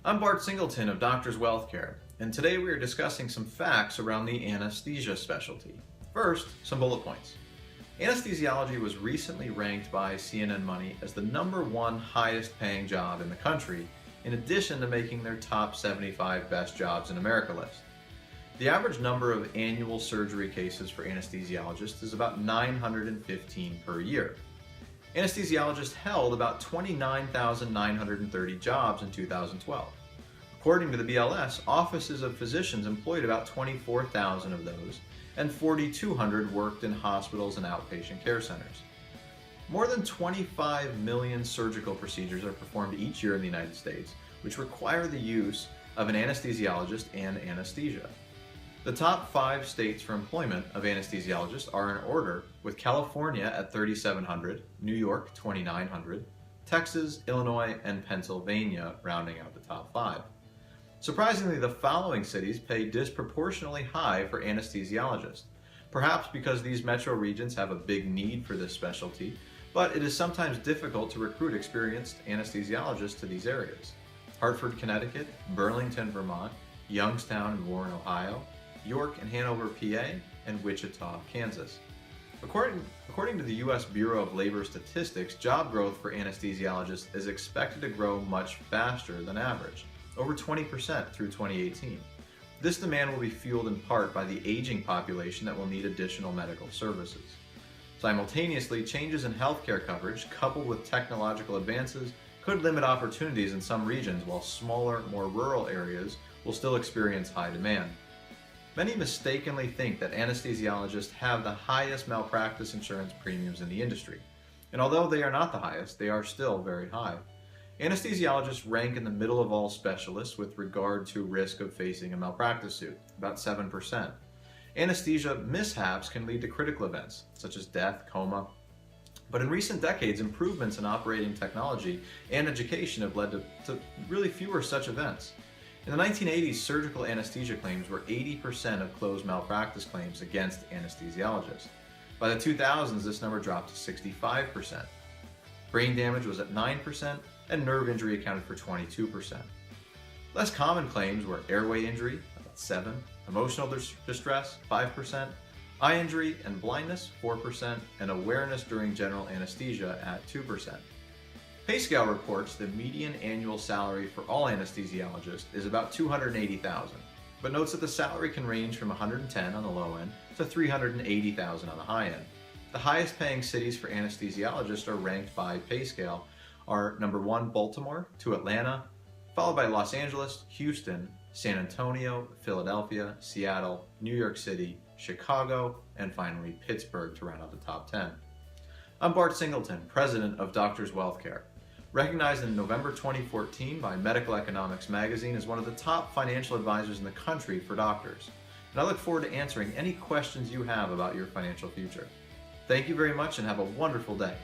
I'm Bart Singleton of Doctors Wealth Care, and today we are discussing some facts around the anesthesia specialty. First, some bullet points. Anesthesiology was recently ranked by CNN Money as the #1 highest paying job in the country, in addition to making their top 75 best jobs in America list. The average number of annual surgery cases for anesthesiologists is about 915 per year. Anesthesiologists held about 29,930 jobs in 2012. According to the BLS, offices of physicians employed about 24,000 of those, and 4,200 worked in hospitals and outpatient care centers. More than 25 million surgical procedures are performed each year in the United States, which require the use of an anesthesiologist and anesthesia. The top 5 states for employment of anesthesiologists are in order, with California at 3,700, New York 2,900, Texas, Illinois, and Pennsylvania rounding out the top 5. Surprisingly, the following cities pay disproportionately high for anesthesiologists, perhaps because these metro regions have a big need for this specialty, but it is sometimes difficult to recruit experienced anesthesiologists to these areas. Hartford, Connecticut, Burlington, Vermont, Youngstown and Warren, Ohio, York and Hanover, PA, and Wichita, Kansas. According to the U.S. Bureau of Labor Statistics, job growth for anesthesiologists is expected to grow much faster than average, over 20% through 2018. This demand will be fueled in part by the aging population that will need additional medical services. Simultaneously, changes in healthcare coverage, coupled with technological advances, could limit opportunities in some regions, while smaller, more rural areas will still experience high demand. Many mistakenly think that anesthesiologists have the highest malpractice insurance premiums in the industry, and although they are not the highest, they are still very high. Anesthesiologists rank in the middle of all specialists with regard to risk of facing a malpractice suit, about 7%. Anesthesia mishaps can lead to critical events, such as death, coma, but in recent decades, improvements in operating technology and education have led to really fewer such events. In the 1980s, surgical anesthesia claims were 80% of closed malpractice claims against anesthesiologists. By the 2000s, this number dropped to 65%. Brain damage was at 9%, and nerve injury accounted for 22%. Less common claims were airway injury, about 7%, emotional distress, 5%, eye injury and blindness, 4%, and awareness during general anesthesia at 2%. PayScale reports the median annual salary for all anesthesiologists is about $280,000, but notes that the salary can range from $110,000 on the low end to $380,000 on the high end. The highest paying cities for anesthesiologists are ranked by PayScale are #1 Baltimore, 2 Atlanta, followed by Los Angeles, Houston, San Antonio, Philadelphia, Seattle, New York City, Chicago, and finally Pittsburgh to round out the top 10. I'm Bart Singleton, president of Doctors Wealth Care. Recognized in November 2014 by Medical Economics magazine as one of the top financial advisors in the country for doctors. And I look forward to answering any questions you have about your financial future. Thank you very much and have a wonderful day.